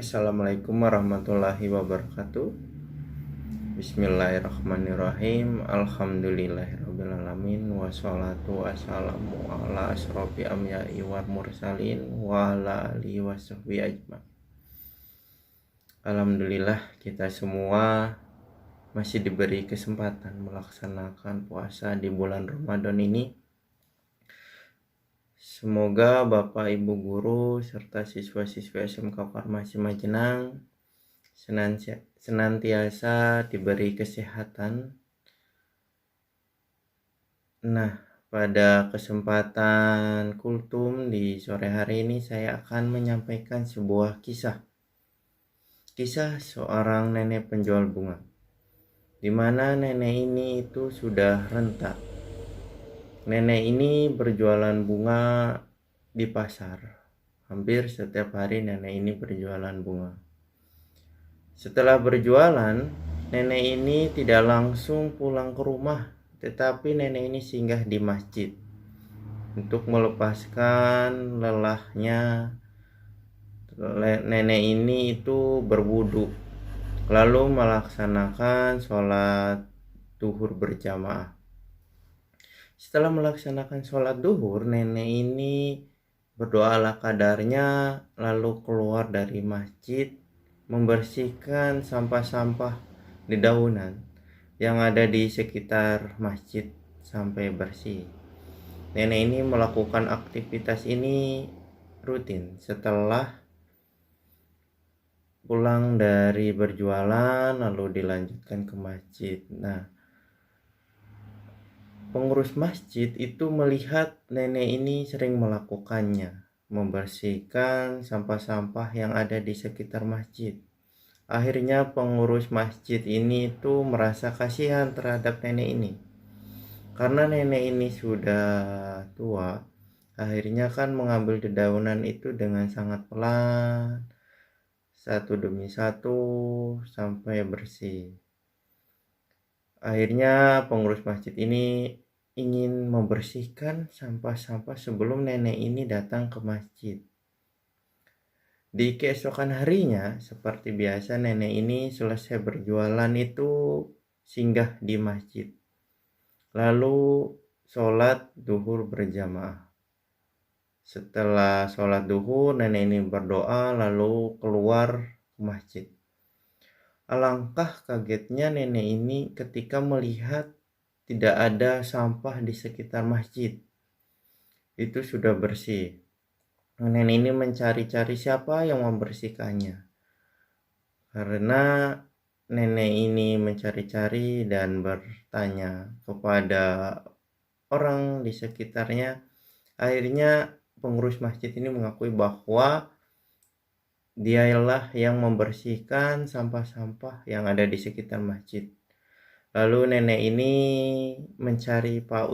Assalamualaikum warahmatullahi wabarakatuh. Bismillahirrahmanirrahim. Alhamdulillahirrabbilalamin. Wassalatu wassalamu ala asrofi amyai wal mursalin wa ala alihi wasahbihi ajma'in. Alhamdulillah kita semua masih diberi kesempatan melaksanakan puasa di bulan Ramadan ini. Semoga Bapak Ibu guru serta siswa-siswa SMK Farmasi Majenang senantiasa diberi kesehatan. Nah, pada kesempatan kultum di sore hari ini saya akan menyampaikan sebuah kisah seorang nenek penjual bunga, di mana nenek ini itu sudah renta. Nenek ini berjualan bunga di pasar. Hampir setiap hari nenek ini berjualan bunga. Setelah berjualan, nenek ini tidak langsung pulang ke rumah, tetapi nenek ini singgah di masjid untuk melepaskan lelahnya. Nenek ini itu berwudu, lalu melaksanakan sholat duhur berjamaah. Setelah melaksanakan sholat duhur, nenek ini berdoa ala kadarnya, lalu keluar dari masjid membersihkan sampah-sampah dedaunan yang ada di sekitar masjid sampai bersih. Nenek ini melakukan aktivitas ini rutin setelah pulang dari berjualan, lalu dilanjutkan ke masjid. Nah, pengurus masjid itu melihat nenek ini sering melakukannya, membersihkan sampah-sampah yang ada di sekitar masjid. Akhirnya pengurus masjid ini itu merasa kasihan terhadap nenek ini. Karena nenek ini sudah tua, akhirnya kan mengambil dedaunan itu dengan sangat pelan, satu demi satu sampai bersih. Akhirnya pengurus masjid ini ingin membersihkan sampah-sampah sebelum nenek ini datang ke masjid. Di keesokan harinya, seperti biasa, nenek ini selesai berjualan itu singgah di masjid, lalu sholat duhur berjamaah. Setelah sholat duhur, nenek ini berdoa lalu keluar ke masjid. Alangkah kagetnya nenek ini ketika melihat tidak ada sampah di sekitar masjid. Itu sudah bersih. Nenek ini mencari-cari siapa yang membersihkannya. Karena nenek ini mencari-cari dan bertanya kepada orang di sekitarnya, akhirnya pengurus masjid ini mengakui bahwa dialah yang membersihkan sampah-sampah yang ada di sekitar masjid. Lalu nenek ini mencari Pak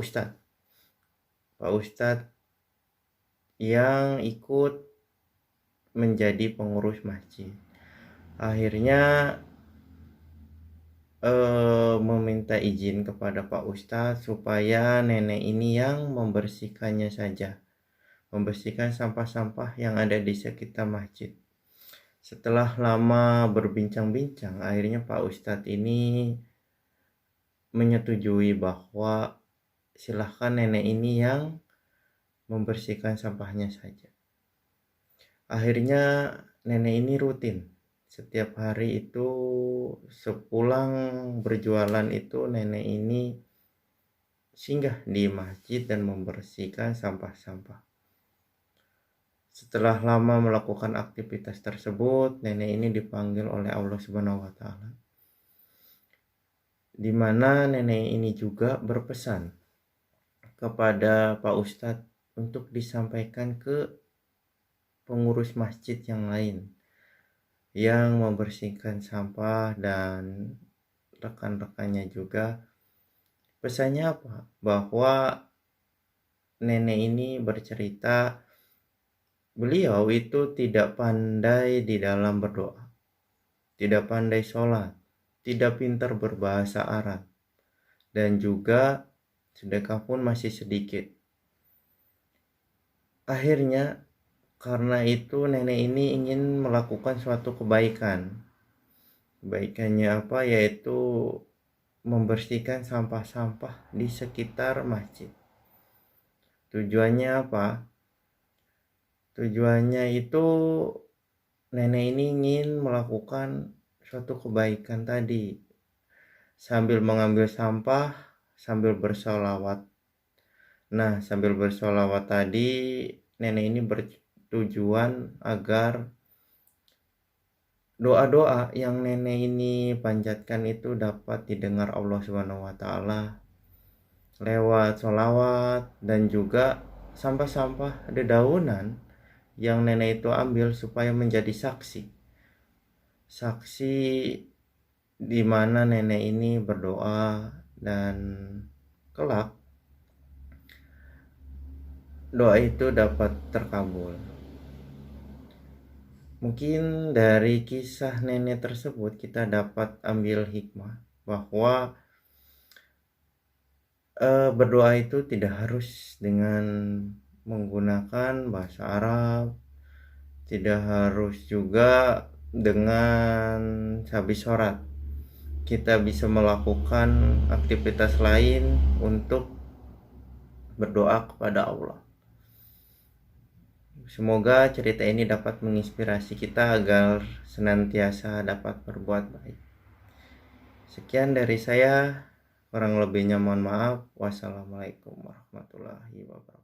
Ustadz yang ikut menjadi pengurus masjid. Akhirnya meminta izin kepada Pak Ustadz supaya nenek ini yang membersihkannya saja, membersihkan sampah-sampah yang ada di sekitar masjid. Setelah lama berbincang-bincang, akhirnya Pak Ustadz ini menyetujui bahwa silahkan nenek ini yang membersihkan sampahnya saja. Akhirnya nenek ini rutin setiap hari itu sepulang berjualan itu nenek ini singgah di masjid dan membersihkan sampah-sampah. Setelah lama melakukan aktivitas tersebut, nenek ini dipanggil oleh Allah Subhanahu wa taala. Di mana nenek ini juga berpesan kepada Pak Ustadz untuk disampaikan ke pengurus masjid yang lain yang membersihkan sampah dan rekan-rekannya juga. Pesannya apa? Bahwa nenek ini bercerita beliau itu tidak pandai di dalam berdoa, tidak pandai sholat, tidak pintar berbahasa Arab, dan juga sedekah pun masih sedikit. Akhirnya Karena itu nenek ini ingin melakukan suatu kebaikan. Kebaikannya apa? Yaitu membersihkan sampah-sampah di sekitar masjid. Tujuannya apa? Tujuannya itu nenek ini ingin melakukan suatu kebaikan tadi sambil mengambil sampah, sambil bersolawat. Nah, sambil bersolawat tadi nenek ini bertujuan agar doa-doa yang nenek ini panjatkan itu dapat didengar Allah Subhanahu wa taala lewat solawat, dan juga sampah-sampah dedaunan yang nenek itu ambil supaya menjadi saksi. Saksi di mana nenek ini berdoa, dan kelak doa itu dapat terkabul. Mungkin dari kisah nenek tersebut kita dapat ambil hikmah bahwa berdoa itu tidak harus dengan menggunakan bahasa Arab, tidak harus juga dengan habis sholat. Kita bisa melakukan aktivitas lain untuk berdoa kepada Allah. Semoga cerita ini dapat menginspirasi kita agar senantiasa dapat berbuat baik. Sekian dari saya, kurang lebihnya mohon maaf. Wassalamualaikum warahmatullahi wabarakatuh.